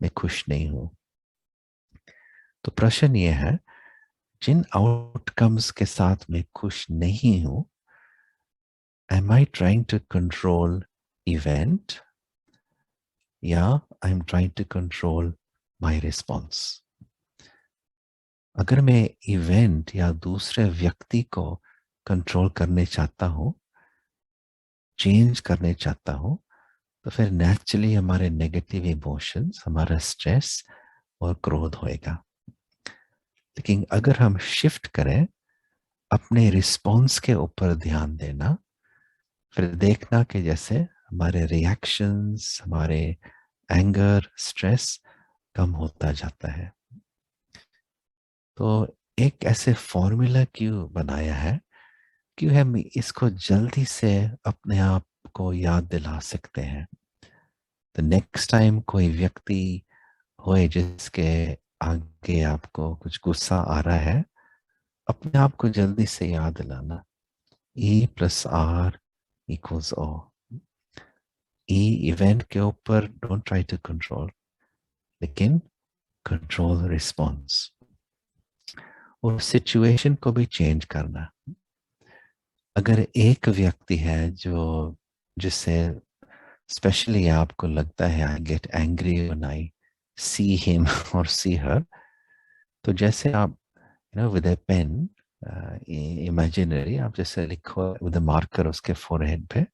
मैं खुश नहीं हूँ। तो प्रश्न ये है, जिन आउटकम्स के साथ मैं खुश नहीं हूँ, am I trying to control event, या I am trying to control my response. अगर मैं इवेंट या दूसरे व्यक्ति को कंट्रोल करने चाहता हूँ, चेंज करने चाहता हूँ, तो फिर नेचुरली हमारे नेगेटिव इमोशंस, हमारा स्ट्रेस और क्रोध होएगा। लेकिन अगर हम शिफ्ट करें, अपने रिस्पॉन्स के ऊपर ध्यान देना, फिर देखना कि जैसे हमारे रिएक्शंस, हमारे एंगर, स्ट्रेस कम होता जाता है। तो एक ऐसे फॉर्मूला क्यों बनाया है, क्यों हम इसको जल्दी से अपने आप को याद दिला सकते हैं। तो नेक्स्ट टाइम कोई व्यक्ति होए जिसके आगे आपको कुछ गुस्सा आ रहा है, अपने आप को जल्दी से याद दिलाना, E+R=O। ई इवेंट के ऊपर डोंट ट्राई टू कंट्रोल, लेकिन कंट्रोल रिस्पॉन्स। और सिचुएशन को भी चेंज करना। अगर एक व्यक्ति है जो जिससे स्पेशली आपको लगता है I get angry when I see him और सी हर, तो जैसे आप विद ए पेन इमेजिनरी आप जैसे लिखो विद अ मार्कर उसके फोरहेड पे,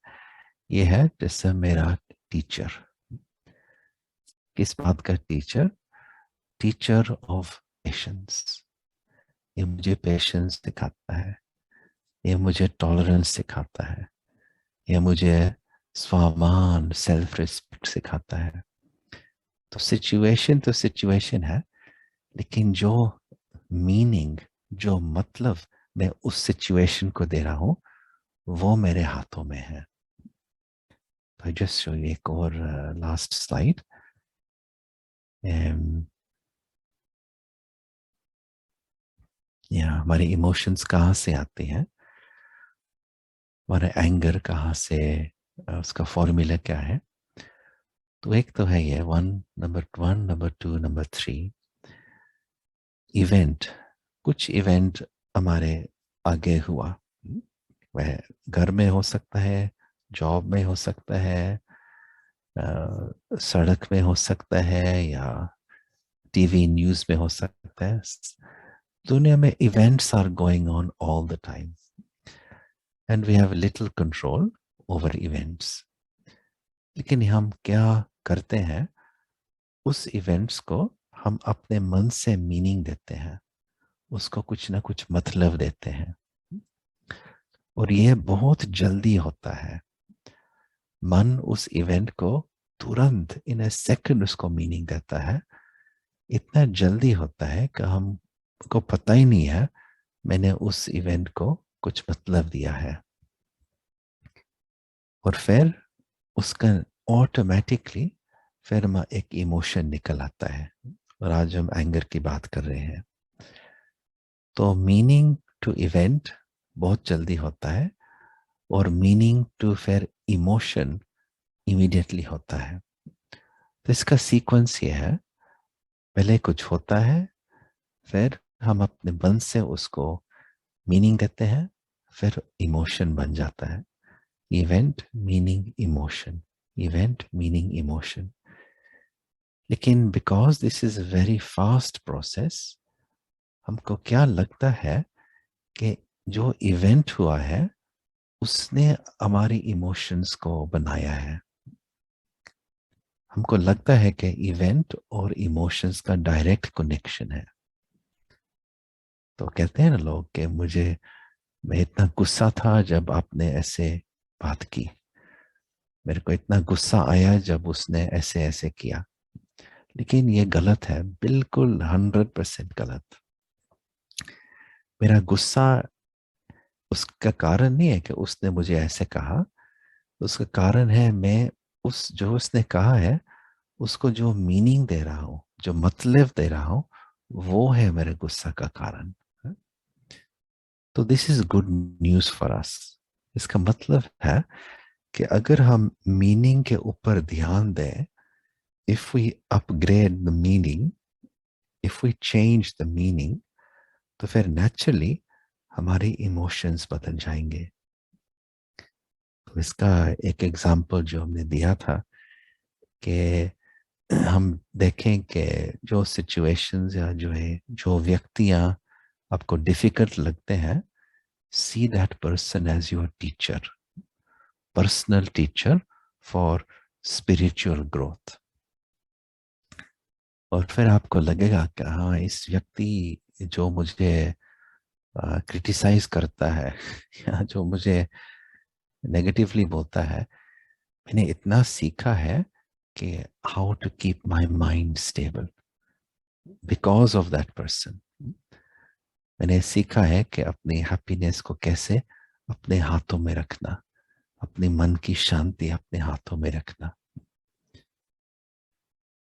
ये है जैसे मेरा टीचर। किस बात का टीचर? Teacher of patience. ये मुझे पेशेंस सिखाता है, ये मुझे टॉलरेंस सिखाता है, ये मुझे स्वाभिमान, सेल्फ रिस्पेक्ट सिखाता है। तो सिचुएशन है, लेकिन जो मीनिंग, जो मतलब मैं उस सिचुएशन को दे रहा हूं, वो मेरे हाथों में है। तो जस्ट शो यू एक और लास्ट स्लाइड। या हमारे इमोशंस कहाँ से आते हैं, हमारा एंगर कहाँ से, उसका फॉर्मूला क्या है? तो एक तो है ये नंबर 2, नंबर 3 इवेंट। कुछ इवेंट हमारे आगे हुआ, वह घर में हो सकता है, जॉब में हो सकता है, सड़क में हो सकता है या टीवी न्यूज़ में हो सकता है। दुनिया में events are going on all the time and we have little control over events. लेकिन हम क्या करते हैं, उस इवेंट्स को हम अपने मन से मीनिंग देते हैं, उसको कुछ ना कुछ मतलब देते हैं, और ये बहुत जल्दी होता है। मन उस इवेंट को तुरंत इन ए सेकंड उसको मीनिंग देता है। इतना जल्दी होता है कि हमको पता ही नहीं है मैंने उस इवेंट को कुछ मतलब दिया है, और फिर उसका ऑटोमेटिकली फिर एक इमोशन निकल आता है। और आज हम एंगर की बात कर रहे हैं, तो मीनिंग टू इवेंट बहुत जल्दी होता है और मीनिंग टू फिर इमोशन इमीडिएटली होता है। तो इसका सीक्वेंस ये है, पहले कुछ होता है, फिर हम अपने मन से उसको मीनिंग देते हैं, फिर इमोशन बन जाता है। Event meaning emotion, event meaning emotion. लेकिन because this is a very fast process, हमको क्या लगता है कि जो इवेंट हुआ है उसने हमारी इमोशंस को बनाया है। हमको लगता है कि इवेंट और इमोशंस का डायरेक्ट कनेक्शन है। तो कहते हैं ना लोग कि मैं इतना गुस्सा था जब आपने ऐसे बात की, मेरे को इतना गुस्सा आया जब उसने ऐसे ऐसे किया। लेकिन ये गलत है, बिल्कुल 100% गलत। मेरा गुस्सा उसका कारण नहीं है कि उसने मुझे ऐसे कहा, उसका कारण है मैं उस जो उसने कहा है उसको जो मीनिंग दे रहा हूँ, जो मतलब दे रहा हूँ, वो है मेरे गुस्सा का कारण। तो this is good news for us. इसका मतलब है कि अगर हम मीनिंग के ऊपर ध्यान दें, if we upgrade the meaning, if we change the meaning, तो फिर नेचुरली हमारे इमोशंस बदल जाएंगे। तो इसका एक एग्जांपल जो हमने दिया था कि हम देखें कि जो सिचुएशंस या जो व्यक्तियां आपको डिफिकल्ट लगते हैं, see that person as your teacher, personal teacher for spiritual growth. और फिर आपको लगेगा कि हाँ, इस व्यक्ति जो मुझे क्रिटिसाइज करता है या जो मुझे नेगेटिवली बोलता है, मैंने इतना सीखा है कि how to keep my mind stable because of that person. मैंने सीखा है कि अपनी हैप्पीनेस को कैसे अपने हाथों में रखना, अपने मन की शांति अपने हाथों में रखना।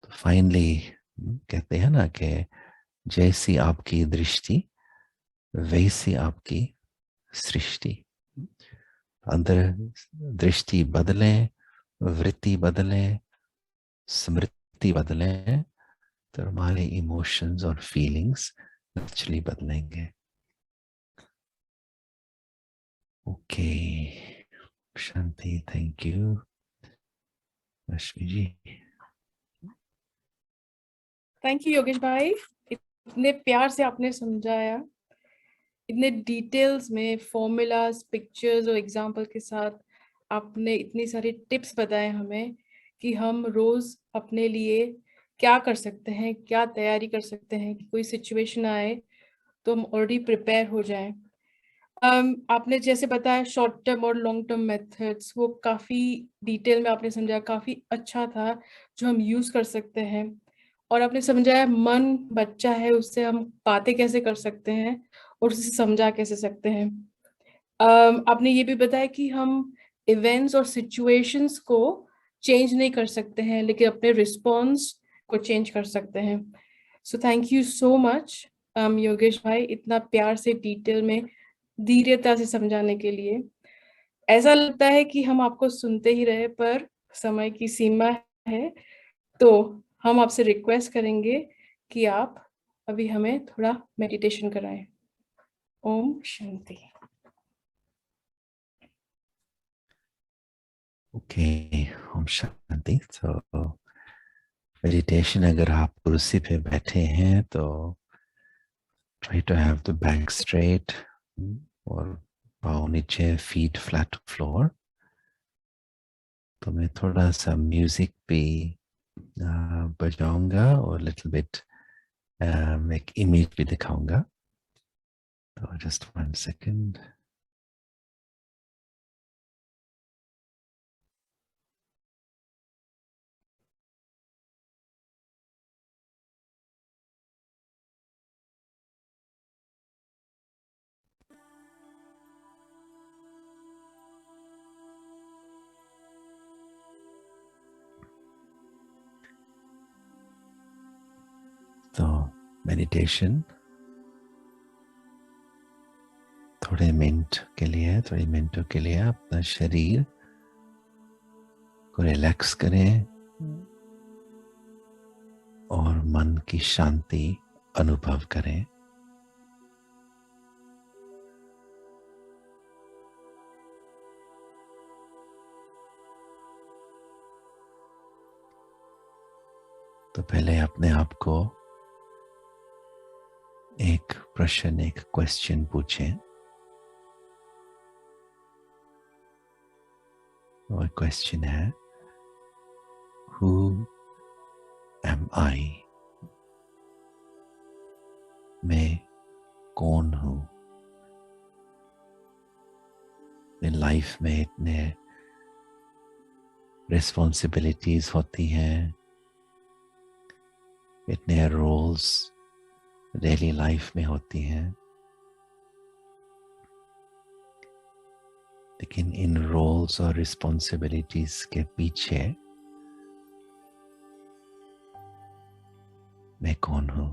तो फाइनली कहते हैं ना कि जैसी आपकी दृष्टि वैसी आपकी सृष्टि। अंदर दृष्टि बदले, वृत्ति बदले, स्मृति बदले, तो हमारे इमोशंस और फीलिंग्स नेचुरली बदलेंगे। ओके, शांति, thank you Rashmi ji. Thank you Yogesh भाई, इतने प्यार से आपने समझाया, इतने डिटेल्स में फॉर्मूलाज, पिक्चर्स और एग्जांपल के साथ आपने इतनी सारी टिप्स बताए हमें कि हम रोज अपने लिए क्या कर सकते हैं, क्या तैयारी कर सकते हैं कि कोई सिचुएशन आए तो हम ऑलरेडी प्रिपेयर हो जाएं। आपने जैसे बताया शॉर्ट टर्म और लॉन्ग टर्म मेथड्स, वो काफ़ी डिटेल में आपने समझाया, काफ़ी अच्छा था जो हम यूज़ कर सकते हैं। और आपने समझाया मन बच्चा है, उससे हम बातें कैसे कर सकते हैं और उसे समझा कैसे सकते हैं। आपने ये भी बताया कि हम इवेंट्स और सिचुएशंस को चेंज नहीं कर सकते हैं, लेकिन अपने रिस्पॉन्स को चेंज कर सकते हैं। So thank you so much Yogesh भाई, इतना प्यार से डिटेल में धीरता से समझाने के लिए। ऐसा लगता है कि हम आपको सुनते ही रहे, पर समय की सीमा है, तो हम आपसे रिक्वेस्ट करेंगे कि आप अभी हमें थोड़ा मेडिटेशन कराएं। ओम शांति। ओके, ओम शांति। तो मेडिटेशन, अगर आप कुर्सी पे बैठे हैं तो try to have the back straight और पाँव नीचे, फीट फ्लैट फ्लोर। तो मैं थोड़ा सा म्यूजिक भी बजाऊंगा और लिटिल बिट एक इमेज भी दिखाऊंगा। तो जस्ट 1 सेकेंड। तो मेडिटेशन थोड़े मिनटों के लिए अपना शरीर को रिलैक्स करें और मन की शांति अनुभव करें। तो पहले अपने आप को एक प्रश्न, एक क्वेश्चन पूछें। और क्वेश्चन है, हु एम आई? मैं कौन हूँ? मेरी लाइफ में इतने रिस्पॉन्सिबिलिटीज होती हैं, इतने रोल्स डेली लाइफ में होती हैं, लेकिन इन रोल्स और रिस्पॉन्सिबिलिटीज के पीछे मैं कौन हूँ?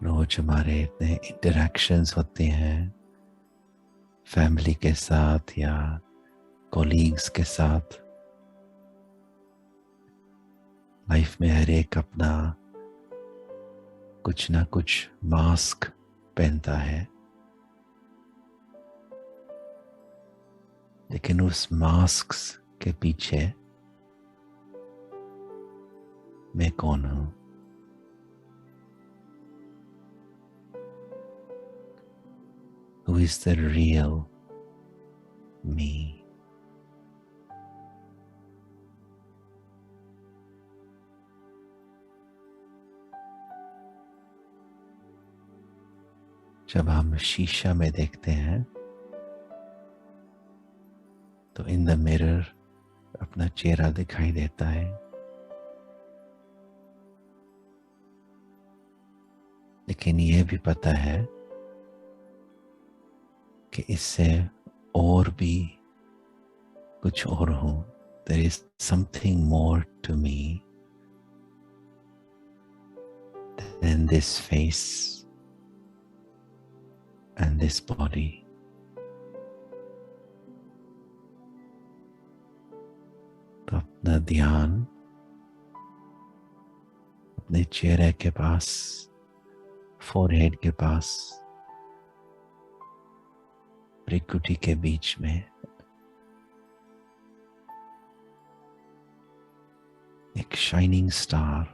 रोज हमारे इतने इंटरैक्शंस होते हैं फैमिली के साथ या कोलीग्स के साथ। लाइफ में हर एक अपना कुछ ना कुछ मास्क पहनता है, लेकिन उस मास्क के पीछे मैं कौन हूँ? Who is the real me? जब हम शीशा में देखते हैं तो इन द मिरर अपना चेहरा दिखाई देता है, लेकिन ये भी पता है कि इससे और भी कुछ और हूँ। There is something more to me than this face and this body. तो अपना ध्यान अपने चेहरे के पास, फोरहेड के पास, भ्रिकुटी के बीच में एक शाइनिंग स्टार,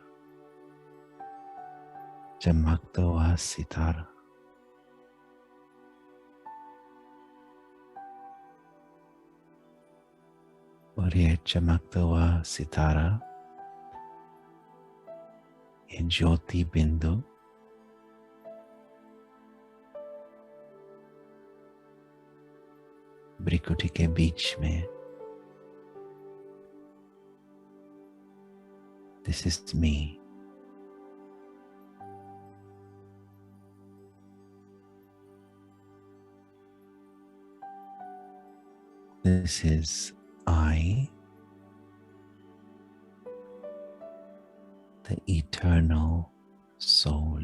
चमकता हुआ सितारा। और ये चमकता हुआ सितारा, ये ज्योति बिंदु भ्रिकुटी के बीच में, this is me. This is I, the eternal soul.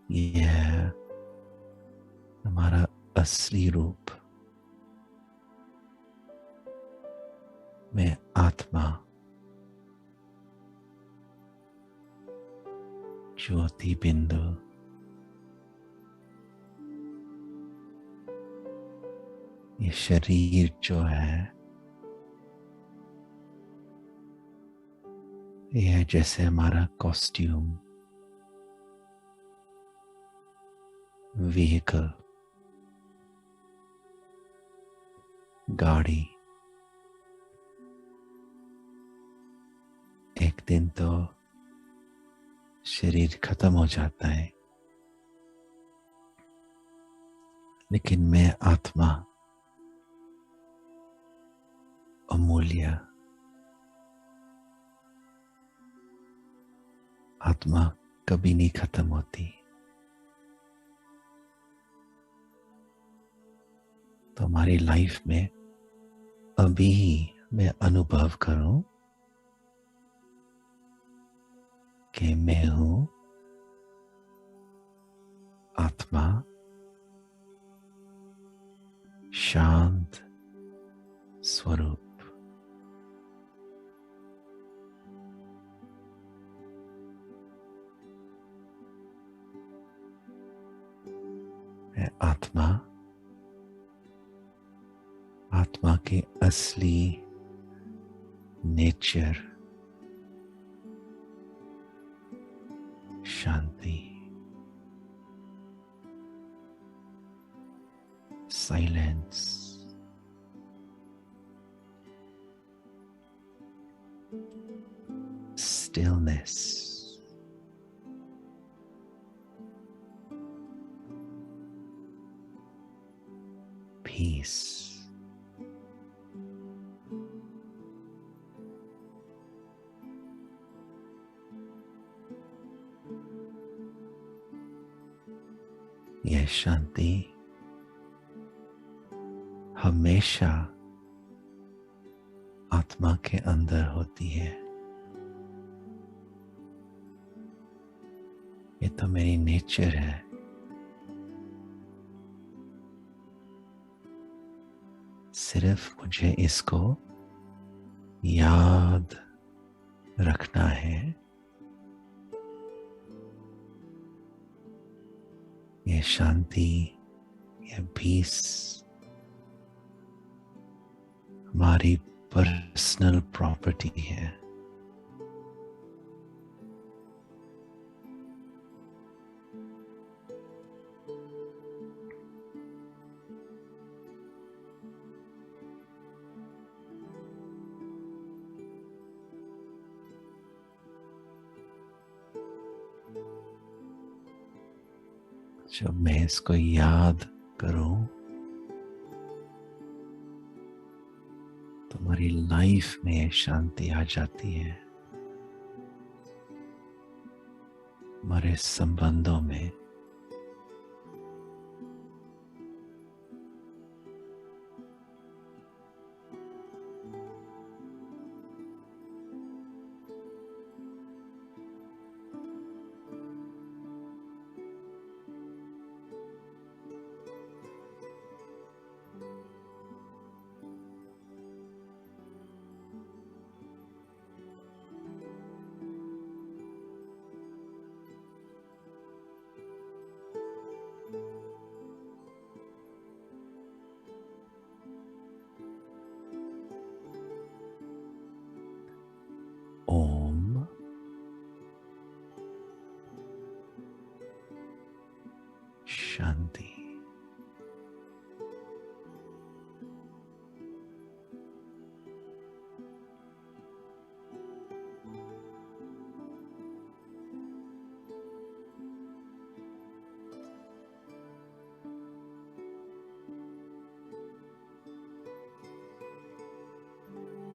ये है हमारा असली रूप। मैं आत्मा ज्योति बिंदु ये शरीर जो है ये है जैसे हमारा कॉस्ट्यूम, व्हीकल, गाड़ी। एक दिन तो शरीर खत्म हो जाता है, लेकिन मैं आत्मा अमूल्य, आत्मा कभी नहीं खत्म होती। तो हमारी लाइफ में अभी मैं अनुभव करूं कि मैं हूं आत्मा, शांत स्वरूप। मैं आत्मा, आत्मा के असली नेचर शांति, साइलेंस, stillness, peace, यह शांति हमेशा आत्मा के अंदर होती है। ये तो मेरी नेचर है। सिर्फ मुझे इसको याद रखना है। ये शांति, ये पीस हमारी पर्सनल प्रॉपर्टी है। जब मैं इसको याद करूं तो हमारी लाइफ में शांति आ जाती है, हमारे संबंधों में। ओम शांति।